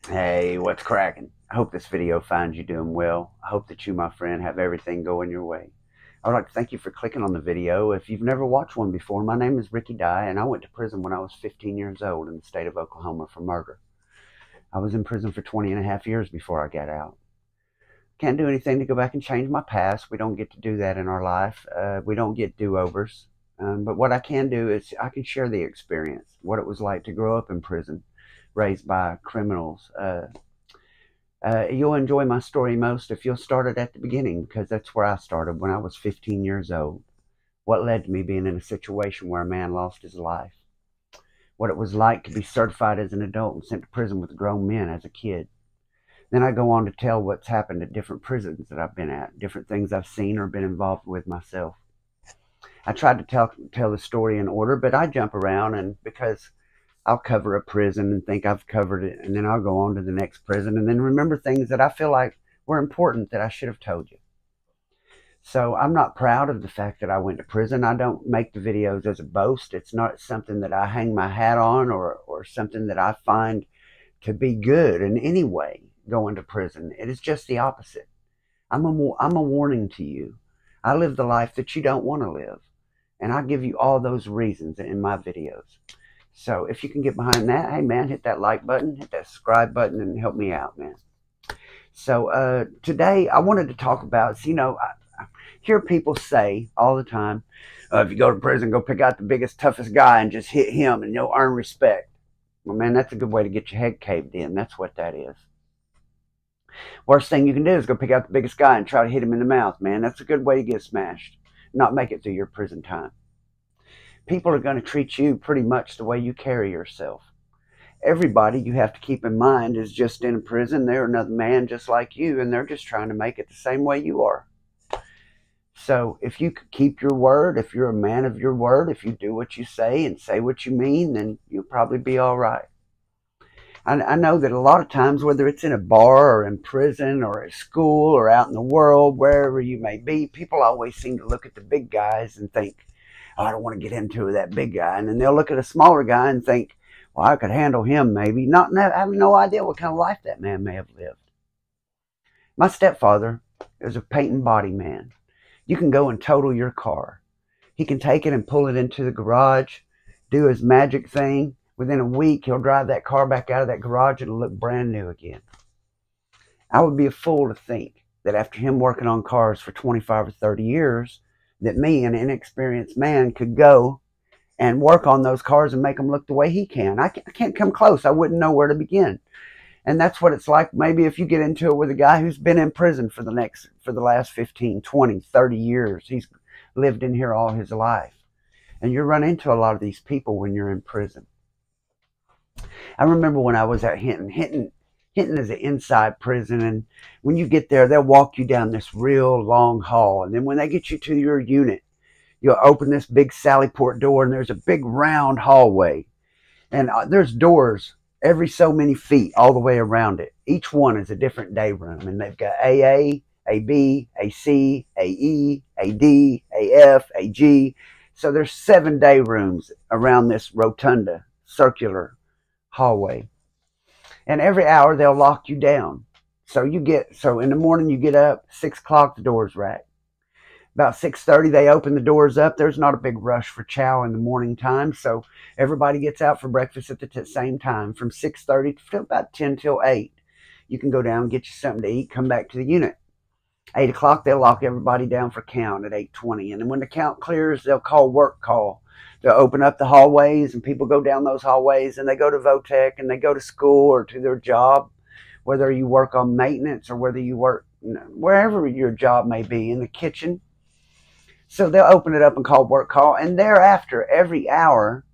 Hey, what's cracking? I hope this video finds you doing well. I hope that you, my friend, have everything going your way. I would like to thank you for clicking on the video. If you've never watched one before, my name is Ricky Dye, and I went to prison when I was 15 years old in the state of Oklahoma for murder. I was in prison for 20 and a half years before I got out. Can't do anything to go back and change my past. We don't get to do that in our life. We don't get do-overs. But what I can do is I can share the experience, what it was like to grow up in prison, raised by criminals. You'll enjoy my story most if you'll start it at the beginning, because that's where I started when I was 15 years old. What led to me being in a situation where a man lost his life. What it was like to be certified as an adult and sent to prison with grown men as a kid. Then I go on to tell what's happened at different prisons that I've been at, different things I've seen or been involved with myself. I tried to tell the story in order, but I jump around, and because I'll cover a prison and think I've covered it, and then I'll go on to the next prison and then remember things that I feel like were important that I should have told you. So I'm not proud of the fact that I went to prison. I don't make the videos as a boast. It's not something that I hang my hat on, or something that I find to be good in any way, going to prison. It is just the opposite. I'm a warning to you. I live the life that you don't want to live, and I give you all those reasons in my videos. So if you can get behind that, hey man, hit that like button, hit that subscribe button, and help me out, man. So today I wanted to talk about, I hear people say all the time, if you go to prison, go pick out the biggest, toughest guy and just hit him and you'll earn respect. Well, man, that's a good way to get your head caved in. That's what that is. Worst thing you can do is go pick out the biggest guy and try to hit him in the mouth, man. That's a good way to get smashed, not make it through your prison time. People are going to treat you pretty much the way you carry yourself. Everybody, you have to keep in mind, is just in a prison. They're another man just like you, and they're just trying to make it the same way you are. So if you keep your word, if you're a man of your word, if you do what you say and say what you mean, then you'll probably be all right. I know that a lot of times, whether it's in a bar or in prison or at school or out in the world, wherever you may be, people always seem to look at the big guys and think, oh, I don't want to get into that big guy. And then they'll look at a smaller guy and think, well, I could handle him maybe, not having no idea what kind of life that man may have lived. My stepfather is a paint and body man. You can go and total your car. He can take it and pull it into the garage, do his magic thing. Within a week, he'll drive that car back out of that garage and it'll look brand new again. I would be a fool to think that after him working on cars for 25 or 30 years, that me, an inexperienced man, could go and work on those cars and make them look the way he can. I can't come close. I wouldn't know where to begin. And that's what it's like maybe if you get into it with a guy who's been in prison for the last 15, 20, 30 years. He's lived in here all his life. And you run into a lot of these people when you're in prison. I remember when I was at Hinton. Hinton is an inside prison, and when you get there, they'll walk you down this real long hall. And then when they get you to your unit, you'll open this big sally port door, and there's a big round hallway. And there's doors every so many feet all the way around it. Each one is a different day room, and they've got AA, AB, AC, AE, AD, AF, AG. So there's 7 day rooms around this rotunda, circular hallway. And every hour they'll lock you down. So in the morning you get up, 6 o'clock the door's racked. About 6:30 they open the doors up. There's not a big rush for chow in the morning time, so everybody gets out for breakfast at the same time, from 6:30 to about 10 till 8. You can go down and get you something to eat, come back to the unit. 8 o'clock they'll lock everybody down for count at 8:20, and then when the count clears, they'll call work call. They'll open up the hallways, and people go down those hallways, and they go to Votech, and they go to school or to their job, whether you work on maintenance or whether you work wherever your job may be, in the kitchen. So they'll open it up and call work call, and thereafter, every hour,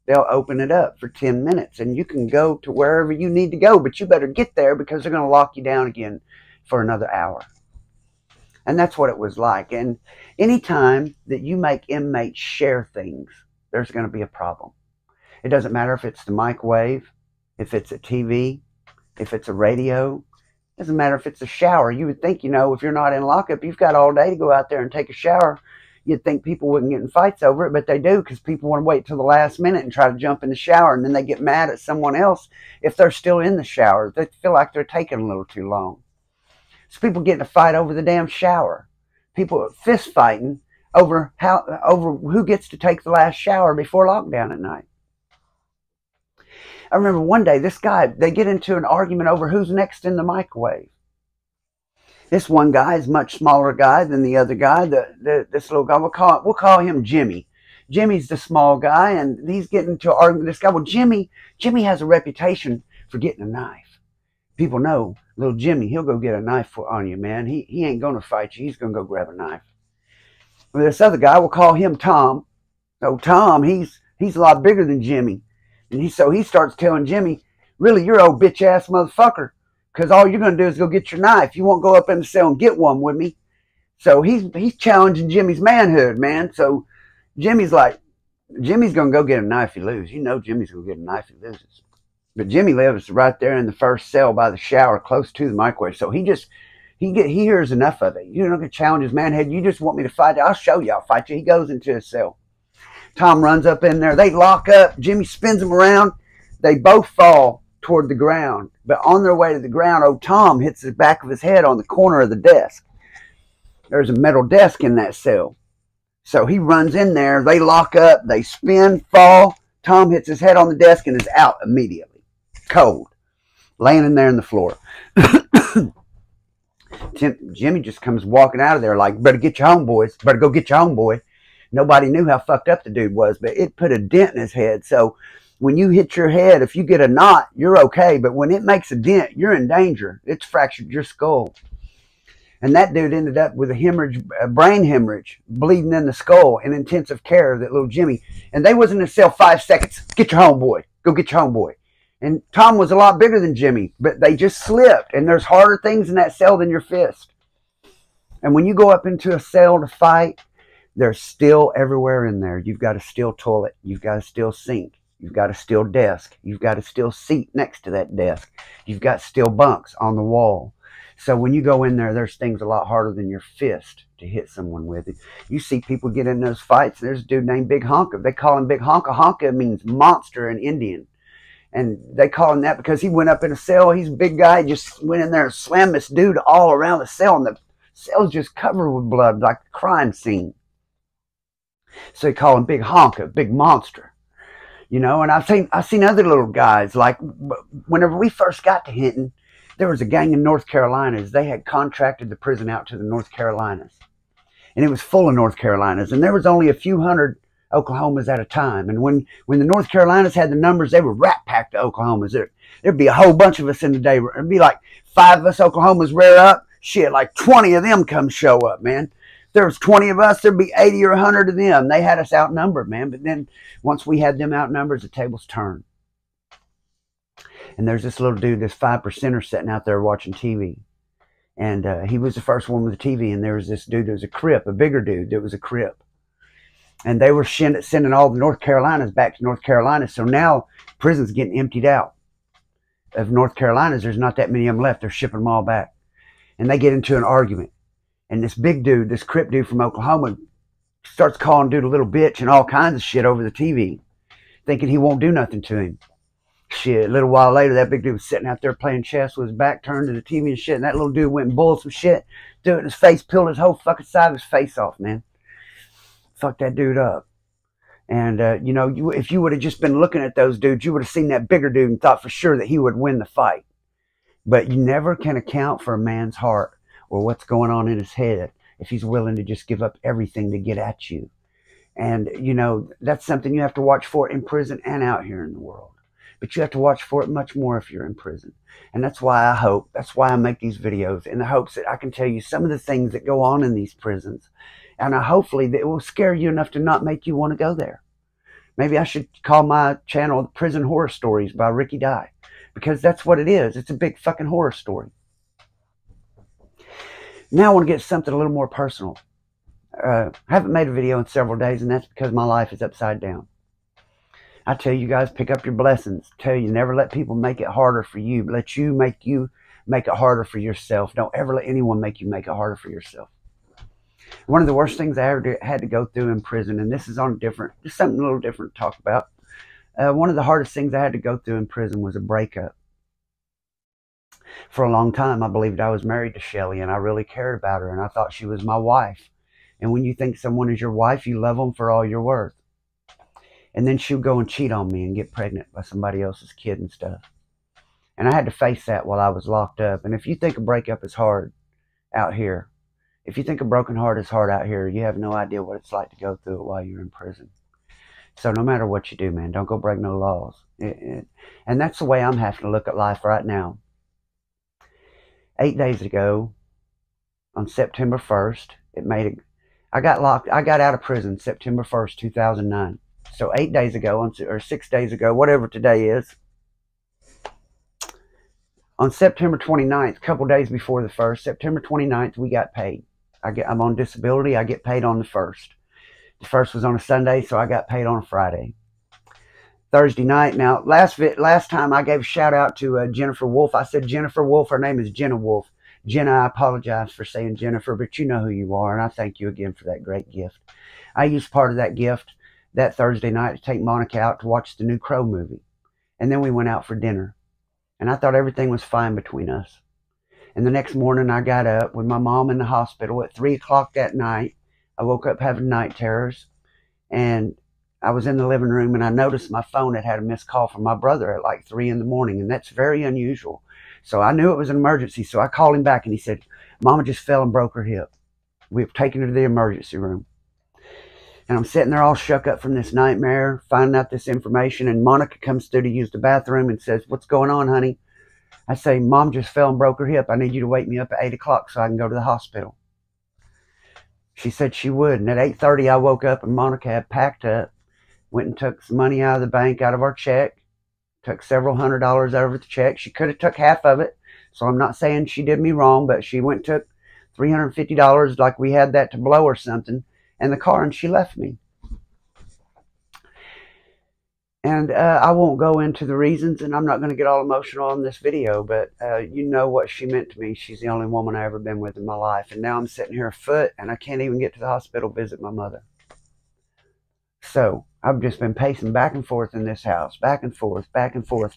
they'll open it up for 10 minutes, and you can go to wherever you need to go, but you better get there because they're going to lock you down again for another hour. And that's what it was like. And anytime that you make inmates share things, there's going to be a problem. It doesn't matter if it's the microwave, if it's a TV, if it's a radio. It doesn't matter if it's a shower. You would think, if you're not in lockup, you've got all day to go out there and take a shower. You'd think people wouldn't get in fights over it, but they do, because people want to wait till the last minute and try to jump in the shower, and then they get mad at someone else if they're still in the shower. They feel like they're taking a little too long. So people get in a fight over the damn shower. People fist fighting over who gets to take the last shower before lockdown at night. I remember one day, this guy, they get into an argument over who's next in the microwave. This one guy is a much smaller guy than the other guy. This little guy, we'll call him Jimmy. Jimmy's the small guy, and he's getting into an argument with this guy. Well, Jimmy has a reputation for getting a knife. People know little Jimmy, he'll go get a knife on you, man. He ain't going to fight you. He's going to go grab a knife. Well, this other guy, we'll call him Tom. Oh, Tom, he's a lot bigger than Jimmy. And so he starts telling Jimmy, really, you're old bitch-ass motherfucker, because all you're going to do is go get your knife. You won't go up in the cell and get one with me. So he's challenging Jimmy's manhood, man. So Jimmy's like, Jimmy's going to go get a knife if he loses. You know Jimmy's going to get a knife if he loses. But Jimmy lives right there in the first cell by the shower, close to the microwave. So he hears enough of it. You're not going to challenge his manhood. You just want me to fight you. I'll show you. I'll fight you. He goes into his cell. Tom runs up in there. They lock up. Jimmy spins them around. They both fall toward the ground. But on their way to the ground, old Tom hits the back of his head on the corner of the desk. There's a metal desk in that cell. So he runs in there. They lock up. They spin, fall. Tom hits his head on the desk and is out immediately. Cold. Laying in there on the floor. Jimmy just comes walking out of there like, better get your home, boys. Better go get your home, boy. Nobody knew how fucked up the dude was, but it put a dent in his head. So when you hit your head, if you get a knot, you're okay. But when it makes a dent, you're in danger. It's fractured your skull. And that dude ended up with a hemorrhage, a brain hemorrhage, bleeding in the skull, in intensive care, that little Jimmy. And they was in the cell 5 seconds. Get your homeboy. Go get your homeboy. And Tom was a lot bigger than Jimmy, but they just slipped. And there's harder things in that cell than your fist. And when you go up into a cell to fight, there's still everywhere in there. You've got a steel toilet. You've got a steel sink. You've got a steel desk. You've got a steel seat next to that desk. You've got steel bunks on the wall. So when you go in there, there's things a lot harder than your fist to hit someone with. You see people get in those fights. There's a dude named Big Honka. They call him Big Honka. Honka means monster in Indian. And they call him that because he went up in a cell. He's a big guy. Just went in there and slammed this dude all around the cell. And the cell's just covered with blood, like a crime scene. So they call him Big Honka, Big Monster. You know, and I've seen other little guys. Like whenever we first got to Hinton, there was a gang in North Carolinas. They had contracted the prison out to the North Carolinas. And it was full of North Carolinas. And there was only a few hundred Oklahomas at a time. And when the North Carolinas had the numbers, they were rat-packed to Oklahomas. There'd be a whole bunch of us in the day. It'd be like 5 of us Oklahomas rear up. Shit, like 20 of them come show up, man. There was 20 of us, there'd be 80 or 100 of them. They had us outnumbered, man. But then once we had them outnumbered, the tables turned. And there's this little dude, this 5%er sitting out there watching TV. And he was the first one with the TV. And there was this dude that was a Crip, a bigger dude that was a Crip. And they were sending all the North Carolinas back to North Carolina. So now prison's getting emptied out. Of North Carolinas, there's not that many of them left. They're shipping them all back. And they get into an argument. And this big dude, this Crip dude from Oklahoma, starts calling dude a little bitch and all kinds of shit over the TV, thinking he won't do nothing to him. Shit, a little while later, that big dude was sitting out there playing chess with his back turned to the TV and shit, and that little dude went and bulled some shit, threw it in his face, peeled his whole fucking side of his face off, man. Fucked that dude up. And, you know, if you would have just been looking at those dudes, you would have seen that bigger dude and thought for sure that he would win the fight. But you never can account for a man's heart or what's going on in his head if he's willing to just give up everything to get at you. And, you know, that's something you have to watch for in prison and out here in the world. But you have to watch for it much more if you're in prison. And that's why I make these videos, in the hopes that I can tell you some of the things that go on in these prisons. And hopefully that it will scare you enough to not make you want to go there. Maybe I should call my channel Prison Horror Stories by Ricky Dye. Because that's what it is. It's a big fucking horror story. Now I want to get something a little more personal. I haven't made a video in several days, and that's because my life is upside down. I tell you guys, pick up your blessings. I tell you, never let people make it harder for you. Let you make it harder for yourself. Don't ever let anyone make you make it harder for yourself. One of the worst things I ever had to go through in prison, and this is on different, just something a little different to talk about. One of the hardest things I had to go through in prison was a breakup. For a long time, I believed I was married to Shelly, and I really cared about her, and I thought she was my wife. And when you think someone is your wife, you love them for all you're worth. And then she'll go and cheat on me and get pregnant by somebody else's kid and stuff. And I had to face that while I was locked up. And if you think a breakup is hard out here, if you think a broken heart is hard out here, you have no idea what it's like to go through it while you're in prison. So no matter what you do, man, don't go break no laws. And that's the way I'm having to look at life right now. 8 days ago, on September 1st, I got out of prison September 1st, 2009. So 8 days ago, or 6 days ago, whatever today is, on September 29th, a couple days before the 1st, September 29th, we got paid. I'm on disability. I get paid on the 1st. The 1st was on a Sunday, so I got paid on a Friday. Thursday night. Now, last time I gave a shout out to Jennifer Wolf. I said Jennifer Wolf. Her name is Jenna Wolf. Jenna, I apologize for saying Jennifer, but you know who you are, and I thank you again for that great gift. I used part of that gift that Thursday night to take Monica out to watch the new Crow movie. And then we went out for dinner. And I thought everything was fine between us. And the next morning I got up with my mom in the hospital at 3 o'clock that night. I woke up having night terrors. And I was in the living room and I noticed my phone had a missed call from my brother at like 3 in the morning. And that's very unusual. So I knew it was an emergency. So I called him back and he said, Mama just fell and broke her hip. We've taken her to the emergency room. And I'm sitting there all shook up from this nightmare, finding out this information. And Monica comes through to use the bathroom and says, what's going on, honey? I say, Mom just fell and broke her hip. I need you to wake me up at 8 o'clock so I can go to the hospital. She said she would. And at 8:30, I woke up and Monica had packed up, went and took some money out of the bank, out of our check, took several $100s out of the check. She could have took half of it. So I'm not saying she did me wrong, but she went and took $350 like we had that to blow or something. And the car, and she left me. And I won't go into the reasons, and I'm not going to get all emotional on this video, but you know what she meant to me. She's the only woman I've ever been with in my life. And now I'm sitting here afoot, and I can't even get to the hospital to visit my mother. So I've just been pacing back and forth in this house, back and forth,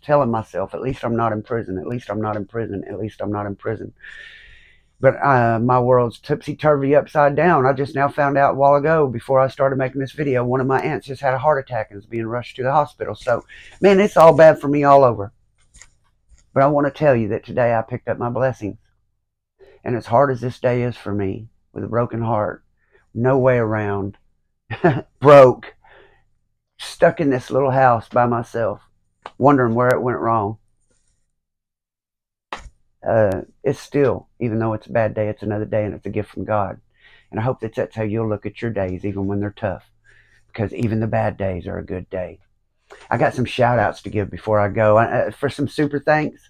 telling myself, at least I'm not in prison, at least I'm not in prison, at least I'm not in prison. But my world's topsy-turvy upside down. I just now found out a while ago, before I started making this video, one of my aunts just had a heart attack and is being rushed to the hospital. So, man, it's all bad for me all over. But I want to tell you that today I picked up my blessings. And as hard as this day is for me, with a broken heart, no way around, broke, stuck in this little house by myself, wondering where it went wrong. It's still, even though it's a bad day, it's another day and it's a gift from God. And I hope that's how you'll look at your days, even when they're tough. Because even the bad days are a good day. I got some shout outs to give before I go. For some super thanks.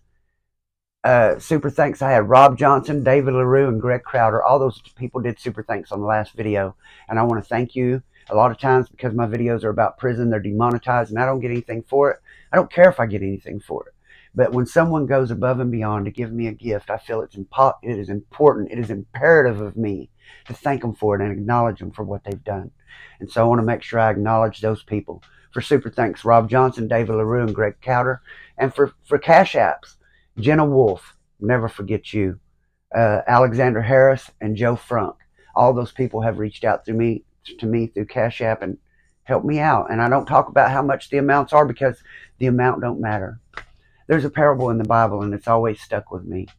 I had Rob Johnson, David LaRue, and Greg Crowder. All those people did super thanks on the last video. And I want to thank you. A lot of times, because my videos are about prison, they're demonetized and I don't get anything for it. I don't care if I get anything for it. But when someone goes above and beyond to give me a gift, I feel it is important, it is imperative of me to thank them for it and acknowledge them for what they've done. And so I want to make sure I acknowledge those people. For super thanks, Rob Johnson, David LaRue, and Greg Crowder. And for cash apps, Jenna Wolf, never forget you, Alexander Harris, and Joe Frunk. All those people have reached out to me through Cash App and helped me out. And I don't talk about how much the amounts are because the amount don't matter. There's a parable in the Bible, and it's always stuck with me,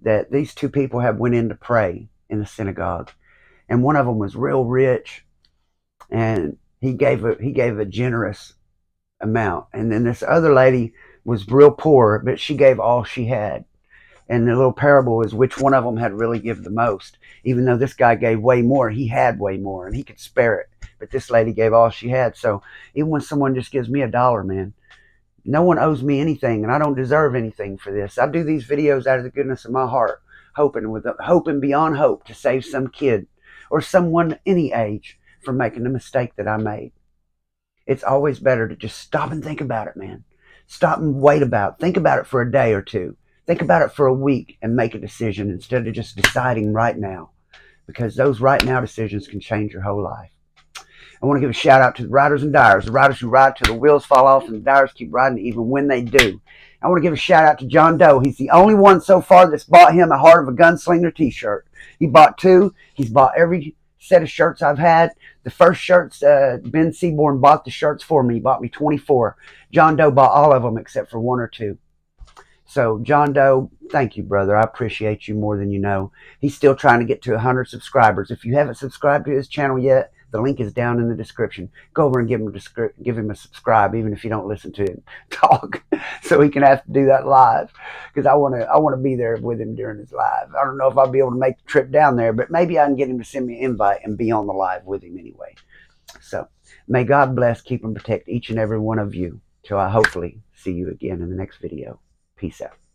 that these two people have went in to pray in the synagogue, and one of them was real rich, and he gave a generous amount, and then this other lady was real poor, but she gave all she had. And the little parable is which one of them had really given the most. Even though this guy gave way more, he had way more, and he could spare it. But this lady gave all she had. So even when someone just gives me $1, man, no one owes me anything, and I don't deserve anything for this. I do these videos out of the goodness of my heart, hoping beyond hope to save some kid or someone any age from making the mistake that I made. It's always better to just stop and think about it, man. Stop and wait about it. Think about it for a day or two. Think about it for a week and make a decision instead of just deciding right now. because those right now decisions can change your whole life. I want to give a shout out to the riders and dyers, the riders who ride till the wheels fall off and the dyers keep riding even when they do. I want to give a shout out to John Doe. He's the only one so far that's bought him a Heart of a Gunslinger t-shirt. He bought 2. He's bought every set of shirts I've had. The first shirts, Ben Seaborn bought the shirts for me. He bought me 24. John Doe bought all of them except for 1 or 2. So, John Doe, thank you, brother. I appreciate you more than you know. He's still trying to get to 100 subscribers. If you haven't subscribed to his channel yet, the link is down in the description. Go over and give him a subscribe, even if you don't listen to him talk, so he can have to do that live. Because I want to be there with him during his live. I don't know if I'll be able to make the trip down there, but maybe I can get him to send me an invite and be on the live with him anyway. So, may God bless, keep and protect each and every one of you. Till I hopefully see you again in the next video. Peace out.